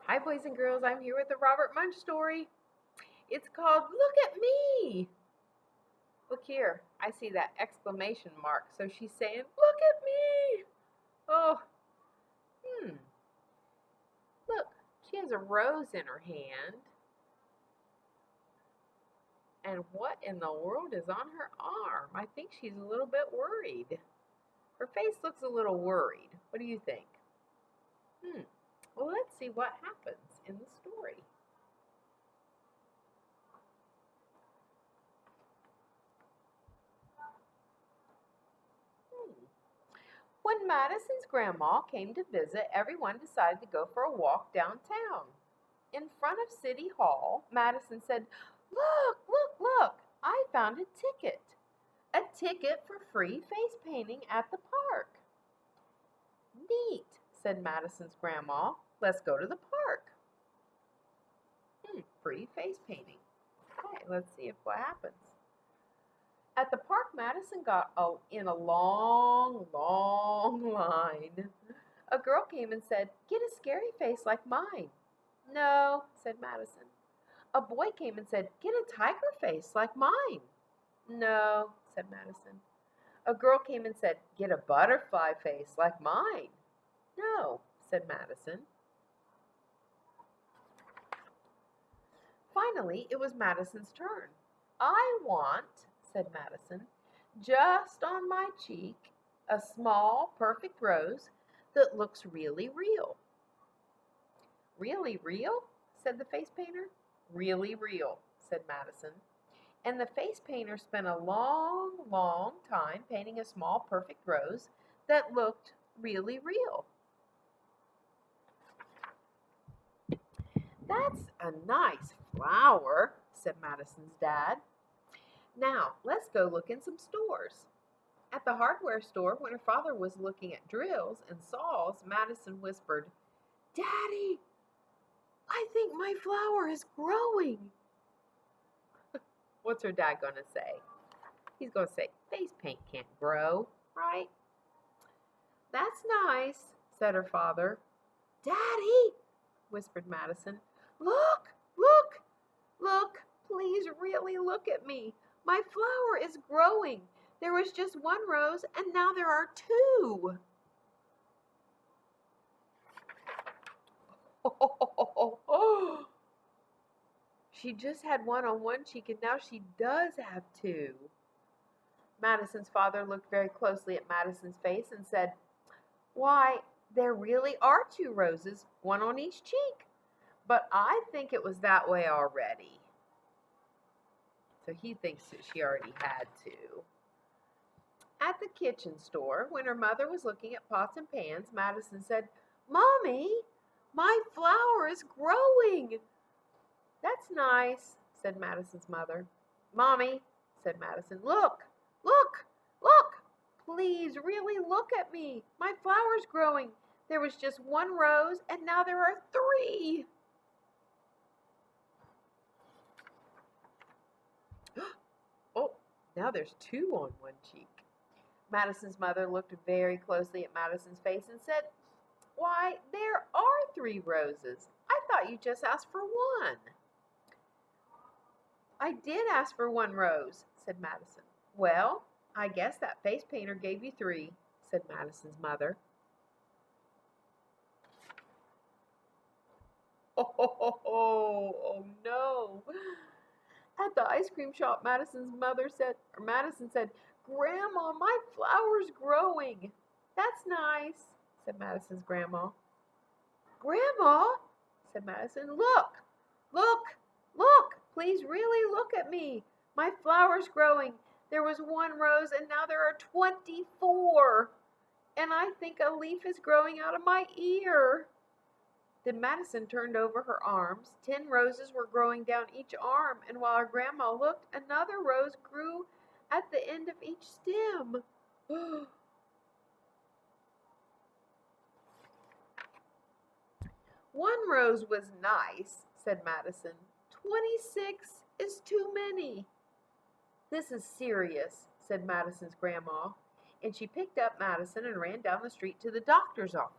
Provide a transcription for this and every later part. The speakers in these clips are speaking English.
Hi, boys and girls. I'm here with the Robert Munch story. It's called Look at Me. Look here. I see that exclamation mark. So she's saying, Look at me. Oh, look. She has a rose in her hand. And what in the world is on her arm? I think she's a little bit worried. Her face looks a little worried. What do you think? Well, let's see what happens in the story. When Madison's grandma came to visit, everyone decided to go for a walk downtown. In front of City Hall, Madison said, Look, look, look, I found a ticket. A ticket for free face painting at the park. Neat, said Madison's grandma. Let's go to the park. Free face painting. Okay, let's see what happens. At the park, Madison got in a long line. A girl came and said, Get a scary face like mine. No, said Madison. A boy came and said, Get a tiger face like mine. No, said Madison. A girl came and said, Get a butterfly face like mine. No, said Madison. Finally, it was Madison's turn. I want, said Madison, just on my cheek, a small, perfect rose that looks really real. Really real? Said the face painter. Really real, said Madison. And the face painter spent a long time painting a small, perfect rose that looked really real. That's a nice flower, said Madison's dad. Now, let's go look in some stores. At the hardware store, when her father was looking at drills and saws, Madison whispered, Daddy, I think my flower is growing. What's her dad going to say? He's going to say, face paint can't grow, right? That's nice, said her father. Daddy, whispered Madison, look, look, look, please really look at me. My flower is growing. There was just one rose, and now there are two. She just had one on one cheek, and now she does have two. Madison's father looked very closely at Madison's face and said, Why, there really are two roses, one on each cheek. But I think it was that way already. So he thinks that she already had two. At the kitchen store, when her mother was looking at pots and pans, Madison said, Mommy, my flower is growing. That's nice, said Madison's mother. Mommy, said Madison, look, look, look. Please really look at me. My flower's growing. There was just one rose, and now there are three. Oh, now there's two on one cheek. Madison's mother looked very closely at Madison's face and said, Why, there are three roses. I thought you just asked for one. I did ask for one rose, said Madison. Well, I guess that face painter gave you three, said Madison's mother. Oh no. At the ice cream shop, Madison said, Grandma, my flower's growing. That's nice, said Madison's grandma. Grandma, said Madison, look, look, look, please really look at me. My flower's growing. There was one rose and now there are 24. And I think a leaf is growing out of my ear. Then Madison turned over her arms. 10 roses were growing down each arm, and while her grandma looked, another rose grew at the end of each stem. One rose was nice, said Madison. 26 is too many. This is serious, said Madison's grandma, and she picked up Madison and ran down the street to the doctor's office.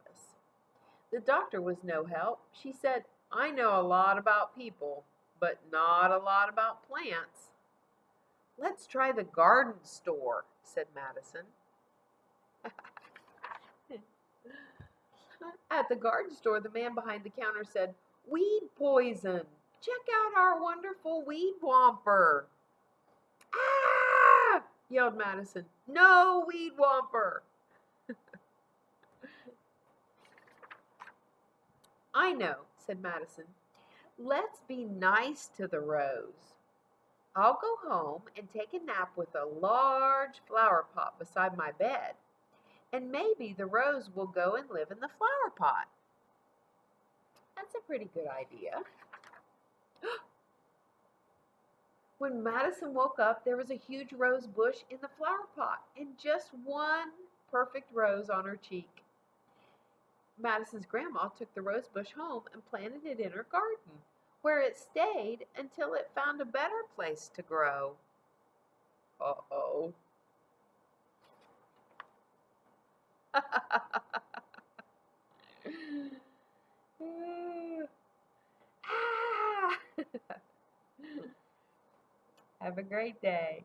The doctor was no help. She said, I know a lot about people, but not a lot about plants. Let's try the garden store, said Madison. At the garden store, the man behind the counter said, "Weed poison. Check out our wonderful weed whomper." "Ah!" yelled Madison. "No weed whomper." "I know," said Madison. "Let's be nice to the rose. I'll go home and take a nap with a large flower pot beside my bed, and maybe the rose will go and live in the flower pot." That's a pretty good idea. When Madison woke up, there was a huge rose bush in the flower pot and just one perfect rose on her cheek. Madison's grandma took the rose bush home and planted it in her garden, where it stayed until it found a better place to grow. Uh-oh. Have a great day.